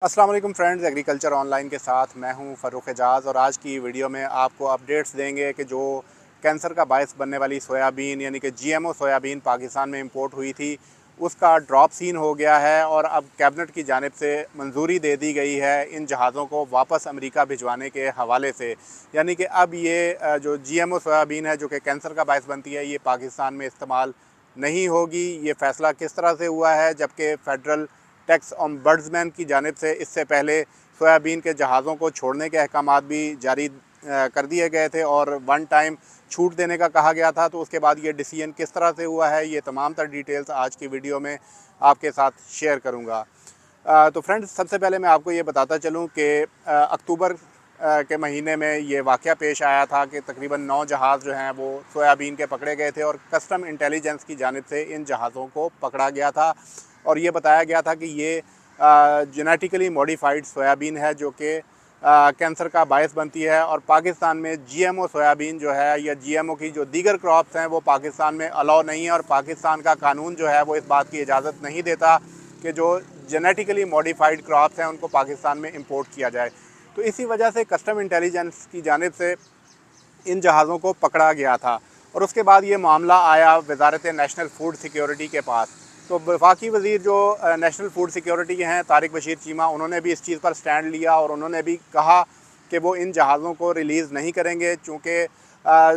अस्सलाम वालेकुम friends, agriculture online के साथ मैं हूं फ़ारूक एजाज़। और आज की वीडियो में आपको अपडेट्स देंगे कि जो कैंसर का बायस बनने वाली सोयाबीन यानी कि जीएमओ सोयाबीन पाकिस्तान में इंपोर्ट हुई थी, उसका ड्रॉप सीन हो गया है और अब कैबिनेट की जानिब से मंजूरी दे दी गई है इन जहाज़ों को वापस अमेरिका भिजवाने के हवाले से। यानी कि अब ये जो जीएमओ सोयाबीन है जो कि कैंसर का बायस बनती है, ये पाकिस्तान में इस्तेमाल नहीं होगी। ये फ़ैसला किस तरह से हुआ है, जबकि फ़ेडरल टैक्स ओम्बड्समैन की जानिब से इससे पहले सोयाबीन के जहाज़ों को छोड़ने के अहकामात भी जारी कर दिए गए थे और वन टाइम छूट देने का कहा गया था। तो उसके बाद ये डिसीजन किस तरह से हुआ है, ये तमाम तर डिटेल्स आज की वीडियो में आपके साथ शेयर करूँगा। तो फ्रेंड्स, सबसे पहले मैं आपको ये बताता चलूँ कि अक्टूबर के महीने में ये वाक़या पेश आया था कि तकरीबन 9 जहाज़ जो हैं वो सोयाबीन के पकड़े गए थे और कस्टम इंटेलिजेंस की जानिब से इन जहाज़ों को पकड़ा गया था और ये बताया गया था कि ये जेनेटिकली मॉडिफाइड सोयाबीन है जो कि कैंसर का बायस बनती है। और पाकिस्तान में जीएमओ सोयाबीन जो है या जीएमओ की जो दीगर क्रॉप्स हैं वो पाकिस्तान में अलाउ नहीं है और पाकिस्तान का कानून जो है वो इस बात की इजाज़त नहीं देता कि जो जेनेटिकली मॉडिफाइड क्रॉप्स हैं उनको पाकिस्तान में इंपोर्ट किया जाए। तो इसी वजह से कस्टम इंटेलिजेंस की जानिब से इन जहाज़ों को पकड़ा गया था और उसके बाद ये मामला आया वज़ारत नेशनल फूड सिक्योरिटी के पास। तो वफाकी वज़ीर जो नेशनल फूड सिक्योरिटी के हैं, तारिक बशीर चीमा, उन्होंने भी इस चीज़ पर स्टैंड लिया और उन्होंने भी कहा कि वो इन जहाज़ों को रिलीज़ नहीं करेंगे चूँकि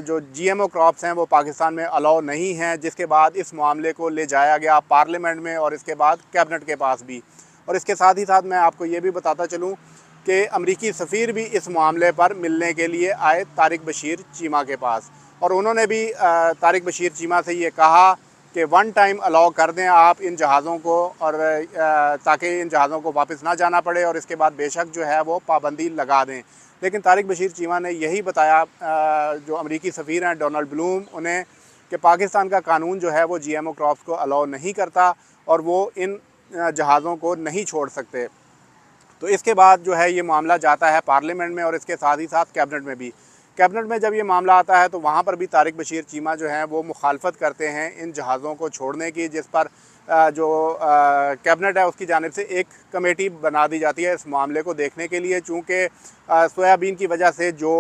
जो जीएमओ क्रॉप्स हैं वो पाकिस्तान में अलाउ नहीं हैं। जिसके बाद इस मामले को ले जाया गया पार्लियामेंट में और इसके बाद कैबिनेट के पास भी। और इसके साथ ही साथ मैं आपको ये भी बताता चलूँ कि अमरीकी सफ़ीर भी इस मामले पर मिलने के लिए आए तारिक बशीर चीमा के पास और उन्होंने भी तारिक बशीर चीमा से ये कहा कि वन टाइम अलाउ कर दें आप इन जहाज़ों को और ताकि इन जहाज़ों को वापस ना जाना पड़े और इसके बाद बेशक जो है वो पाबंदी लगा दें। लेकिन तारिक बशीर चीमा ने यही बताया जो अमरीकी सफ़ीर हैं डोनाल्ड ब्लूम, उन्हें कि पाकिस्तान का कानून जो है वो जीएमओ क्रॉप्स को अलाउ नहीं करता और वो इन जहाज़ों को नहीं छोड़ सकते। तो इसके बाद जो है ये मामला जाता है पार्लियामेंट में और इसके साथ ही साथ कैबिनेट में भी। कैबिनेट में जब ये मामला आता है तो वहाँ पर भी तारिक बशीर चीमा जो हैं वो मुखालफत करते हैं इन जहाज़ों को छोड़ने की, जिस पर जो कैबिनेट है उसकी जानिब से एक कमेटी बना दी जाती है इस मामले को देखने के लिए। चूँकि सोयाबीन की वजह से जो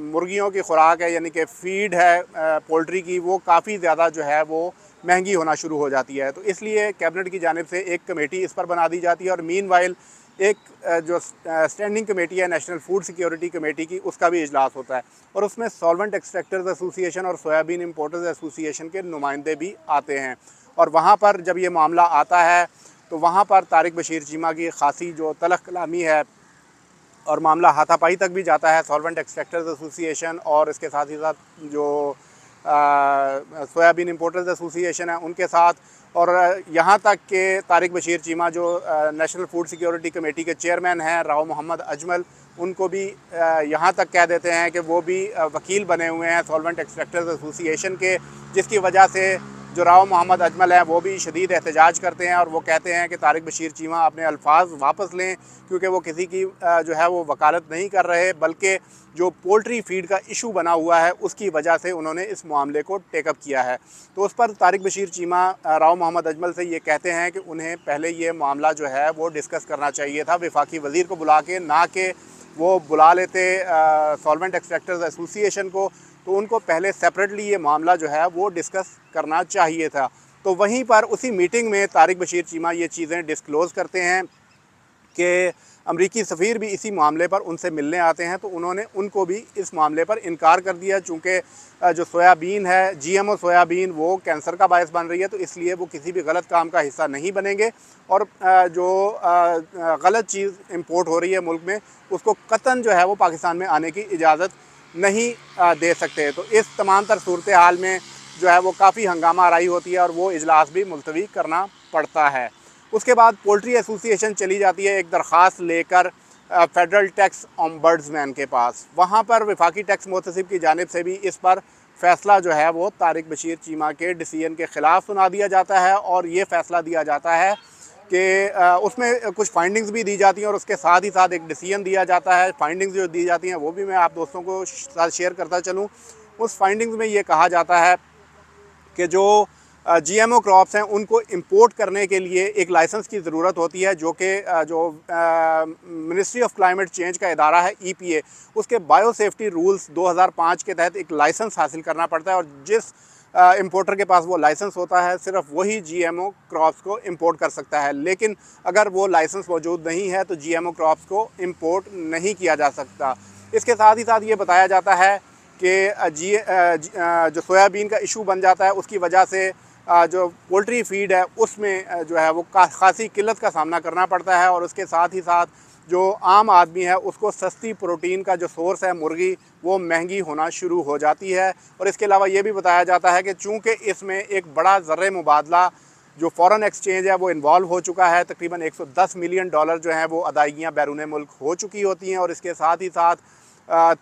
मुर्गियों की खुराक है यानी कि फ़ीड है पोल्ट्री की, वो काफ़ी ज़्यादा जो है वो महंगी होना शुरू हो जाती है। तो इसलिए कैबिनेट की जानिब से एक कमेटी इस पर बना दी जाती है और मीनवाइल एक जो स्टैंडिंग कमेटी है नेशनल फूड सिक्योरिटी कमेटी की, उसका भी इजलास होता है और उसमें सॉल्वेंट एक्सट्रैक्टर्स एसोसिएशन और सोयाबीन इंपोर्टर्स एसोसिएशन के नुमाइंदे भी आते हैं। और वहाँ पर जब ये मामला आता है तो वहाँ पर तारिक बशीर चीमा की खासी जो तलख कलामी है और मामला हाथापाई तक भी जाता है सॉल्वेंट एक्सट्रैक्टर्स एसोसिएशन और इसके साथ ही साथ जो सोयाबीन इंपोर्टर्स एसोसिएशन है उनके साथ। और यहाँ तक कि तारिक बशीर चीमा जो नेशनल फूड सिक्योरिटी कमेटी के चेयरमैन हैं राव मोहम्मद अजमल, उनको भी यहाँ तक कह देते हैं कि वो भी वकील बने हुए हैं सॉल्वेंट एक्सट्रैक्टर्स एसोसिएशन के, जिसकी वजह से जो राव मोहम्मद अजमल हैं वो भी शदीद एहतजाज करते हैं और वो कहते हैं कि तारिक बशीर चीमा अपने अल्फाज वापस लें क्योंकि वो किसी की जो है वो वकालत नहीं कर रहे, बल्कि जो पोल्ट्री फीड का इशू बना हुआ है उसकी वजह से उन्होंने इस मामले को टेकअप किया है। तो उस पर तारिक बशीर चीमा राव मोहम्मद अजमल से ये कहते हैं कि उन्हें पहले ये मामला जो है वो डिस्कस करना चाहिए था वफाकी वज़ीर को बुला के, ना कि वो बुला लेते सॉल्वेंट एक्सट्रैक्टर्स एसोसिएशन को। तो उनको पहले सेपरेटली ये मामला जो है वो डिस्कस करना चाहिए था। तो वहीं पर उसी मीटिंग में तारिक बशीर चीमा ये चीज़ें डिस्क्लोज़ करते हैं कि अमरीकी सफ़ीर भी इसी मामले पर उनसे मिलने आते हैं तो उन्होंने उनको भी इस मामले पर इनकार कर दिया। चूँकि जो सोयाबीन है जीएमओ सोयाबीन वो कैंसर का बायस बन रही है, तो इसलिए वो किसी भी गलत काम का हिस्सा नहीं बनेंगे और जो गलत चीज़ इंपोर्ट हो रही है मुल्क में उसको कतन जो है वो पाकिस्तान में आने की इजाज़त नहीं दे सकते। तो इस तमाम तर सूरत हाल में जो है वो काफ़ी हंगामा आराई होती है और वो इजलास भी मुलतवी करना पड़ता है। उसके बाद पोल्ट्री एसोसिएशन चली जाती है एक दरख्वास्त लेकर फेडरल टैक्स ओम्बड्समैन के पास। वहाँ पर वफाकी टैक्स मुतसिब की जानिब से भी इस पर फ़ैसला जो है वो तारिक बशीर चीमा के डिसीजन के ख़िलाफ़ सुना दिया जाता है और ये फ़ैसला दिया जाता है कि उसमें कुछ फाइंडिंग्स भी दी जाती हैं और उसके साथ ही साथ एक डिसीजन दिया जाता है। फाइंडिंग्स जो दी जाती हैं वो भी मैं आप दोस्तों को साथ शेयर करता चलूँ। उस फाइंडिंग्स में ये कहा जाता है कि जो जीएमओ क्रॉप्स हैं उनको इंपोर्ट करने के लिए एक लाइसेंस की ज़रूरत होती है, जो कि मिनिस्ट्री ऑफ क्लाइमेट चेंज का इदारा है EPA, उसके बायोसेफ्टी रूल्स 2005 के तहत एक लाइसेंस हासिल करना पड़ता है। और जिस इंपोर्टर के पास वो लाइसेंस होता है सिर्फ वही जीएमओ क्रॉप्स को इंपोर्ट कर सकता है। लेकिन अगर वो लाइसेंस मौजूद नहीं है तो जीएमओ क्रॉप्स को इंपोर्ट नहीं किया जा सकता। इसके साथ ही साथ ये बताया जाता है कि जो सोयाबीन का इशू बन जाता है उसकी वजह से जो पोल्ट्री फीड है उसमें जो है वो खासी किल्लत का सामना करना पड़ता है। और उसके साथ ही साथ जो आम आदमी है उसको सस्ती प्रोटीन का जो सोर्स है मुर्गी, वो महंगी होना शुरू हो जाती है। और इसके अलावा ये भी बताया जाता है कि चूँकि इसमें एक बड़ा ज़र मुबादला जो फ़ॉरेन एक्सचेंज है वो इन्वॉल्व हो चुका है, तकरीबन $110 मिलियन जो हैं वो अदायगियाँ बैरून मुल्क हो चुकी होती हैं। और इसके साथ ही साथ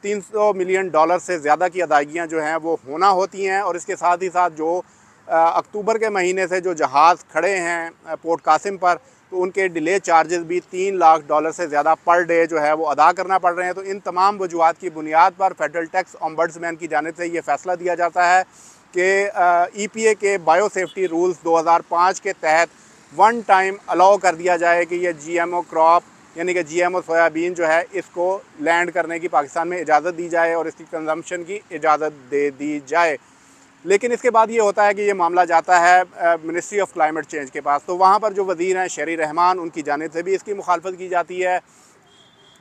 $300 मिलियन से ज़्यादा की अदायगियाँ जो हैं वो होना होती हैं। और इसके साथ ही साथ जो अक्टूबर के महीने से जो जहाज़ खड़े हैं पोर्ट कासिम पर, तो उनके डिले चार्जेस भी $3 लाख से ज़्यादा पर डे जो है वो अदा करना पड़ रहे हैं। तो इन तमाम वजूहात की बुनियाद पर फेडरल टैक्स ओम्बड्समैन की जानिब से ये फ़ैसला दिया जाता है कि EPA के बायोसेफ्टी रूल्स 2005 के तहत वन टाइम अलाउ कर दिया जाए कि ये GMO क्रॉप यानी कि GMO सोयाबीन जो है इसको लैंड करने की पाकिस्तान में इजाज़त दी जाए और इसकी कंजम्पशन की इजाज़त दे दी जाए। लेकिन इसके बाद ये होता है कि ये मामला जाता है मिनिस्ट्री ऑफ क्लाइमेट चेंज के पास, तो वहाँ पर जो वज़ीर हैं शहरी रहमान, उनकी जानिब से भी इसकी मुखालफत की जाती है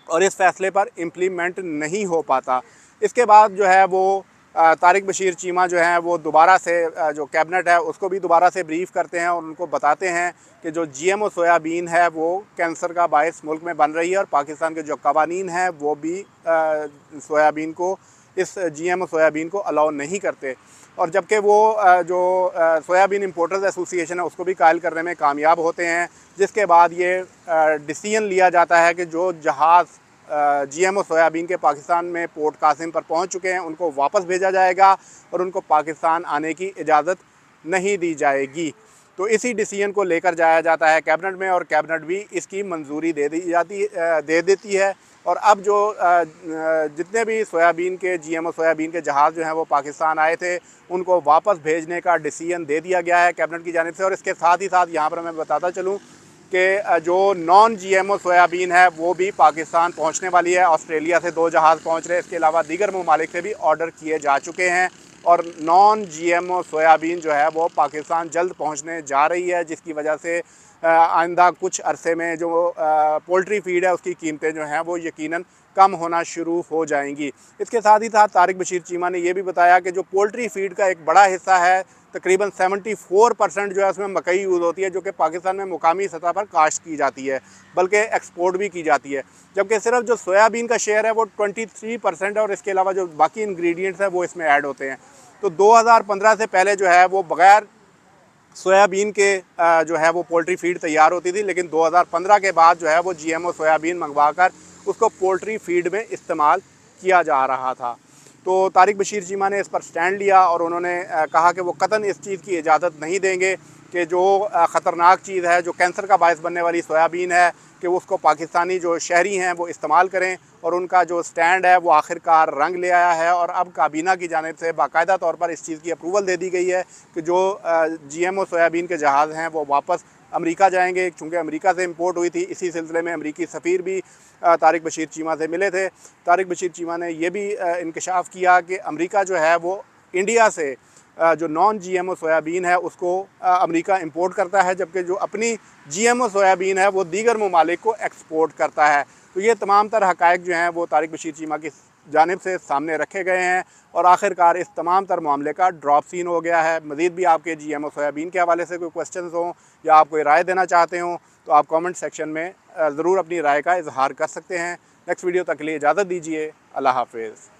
और इस फ़ैसले पर इम्प्लीमेंट नहीं हो पाता। इसके बाद जो है वो तारिक बशीर चीमा जो हैं वो दोबारा से जो कैबिनेट है उसको भी दोबारा से ब्रीफ़ करते हैं और उनको बताते हैं कि जो GMO सोयाबीन है वो कैंसर का बायस मुल्क में बन रही है और पाकिस्तान के जो कवानीन हैं वो भी सोयाबीन को, इस GMO सोयाबीन को अलाउ नहीं करते। और जबकि वो जो सोयाबीन इंपोर्टर्स एसोसिएशन है उसको भी कायल करने में कामयाब होते हैं, जिसके बाद ये डिसीजन लिया जाता है कि जो जहाज़ GMO सोयाबीन के पाकिस्तान में पोर्ट कासिम पर पहुंच चुके हैं उनको वापस भेजा जाएगा और उनको पाकिस्तान आने की इजाज़त नहीं दी जाएगी। तो इसी डिसीजन को लेकर जाया जाता है कैबिनेट में और कैबिनेट भी इसकी मंजूरी दे देती है। और अब जो जितने भी सोयाबीन के GMO सोयाबीन के जहाज़ जो हैं वो पाकिस्तान आए थे उनको वापस भेजने का डिसीजन दे दिया गया है कैबिनेट की जानिब से। और इसके साथ ही साथ यहाँ पर मैं बताता चलूँ कि जो नॉन GMO सोयाबीन है वो भी पाकिस्तान पहुँचने वाली है। ऑस्ट्रेलिया से 2 जहाज़ पहुँच रहे हैं, इसके अलावा दीगर ममालिक से भी ऑर्डर किए जा चुके हैं और नॉन GMO सोयाबीन जो है वो पाकिस्तान जल्द पहुँचने जा रही है, जिसकी वजह से आइंदा कुछ अरसे में जो पोल्ट्री फीड है उसकी कीमतें जो हैं वो यकीनन कम होना शुरू हो जाएंगी। इसके साथ ही साथ तारिक बशीर चीमा ने यह भी बताया कि जो पोल्ट्री फीड का एक बड़ा हिस्सा है, तकरीबन 74% जो है उसमें मकई यूज़ होती है, जो कि पाकिस्तान में मुकामी सतह पर काश्त की जाती है, बल्कि एक्सपोर्ट भी की जाती है। जबकि सिर्फ जो सोयाबीन का शेयर है वो 23% है और इसके अलावा जो बाकी इंग्रेडिएंट्स हैं वो इसमें ऐड होते हैं। तो 2015 से पहले जो है वो बग़ैर सोयाबीन के जो है वो पोल्ट्री फीड तैयार होती थी, लेकिन 2015 के बाद जो है वो GMO सोयाबीन मंगवा कर उसको पोल्ट्री फीड में इस्तेमाल किया जा रहा था। तो तारिक बशीर चीमा ने इस पर स्टैंड लिया और उन्होंने कहा कि वो कतन इस चीज़ की इजाज़त नहीं देंगे कि जो ख़तरनाक चीज़ है, जो कैंसर का बायस बनने वाली सोयाबीन है, कि उसको पाकिस्तानी जो शहरी हैं वो इस्तेमाल करें। और उनका जो स्टैंड है वो आखिरकार रंग ले आया है और अब काबीना की जानिब से बाकायदा तौर पर इस चीज़ की अप्रूवल दे दी गई है कि जो GMO सोयाबीन के जहाज़ हैं वो वापस अमेरिका जाएंगे, चूँकि अमेरिका से इंपोर्ट हुई थी। इसी सिलसिले में अमेरिकी सफ़ीर भी तारिक बशीर चीमा से मिले थे। तारिक बशीर चीमा ने यह भी इंकशाफ किया कि अमेरिका जो है वो इंडिया से जो नॉन GMO सोयाबीन है उसको अमेरिका इंपोर्ट करता है, जबकि जो अपनी GMO सोयाबीन है वो दीगर ममालिक को एक्सपोर्ट करता है। तो ये तमाम तर हक़ाइक़ जो हैं वो तारिक बशीर चीमा की जानिब से सामने रखे गए हैं और आखिरकार इस तमाम तर मामले का ड्रॉप सीन हो गया है। मज़ीद भी आपके GMO सोयाबीन के हवाले से कोई क्वेश्चन हों या आप कोई राय देना चाहते हों तो आप कमेंट सेक्शन में ज़रूर अपनी राय का इजहार कर सकते हैं। नेक्स्ट वीडियो तक के लिए इजाज़त दीजिए। अल्लाह हाफ़िज़।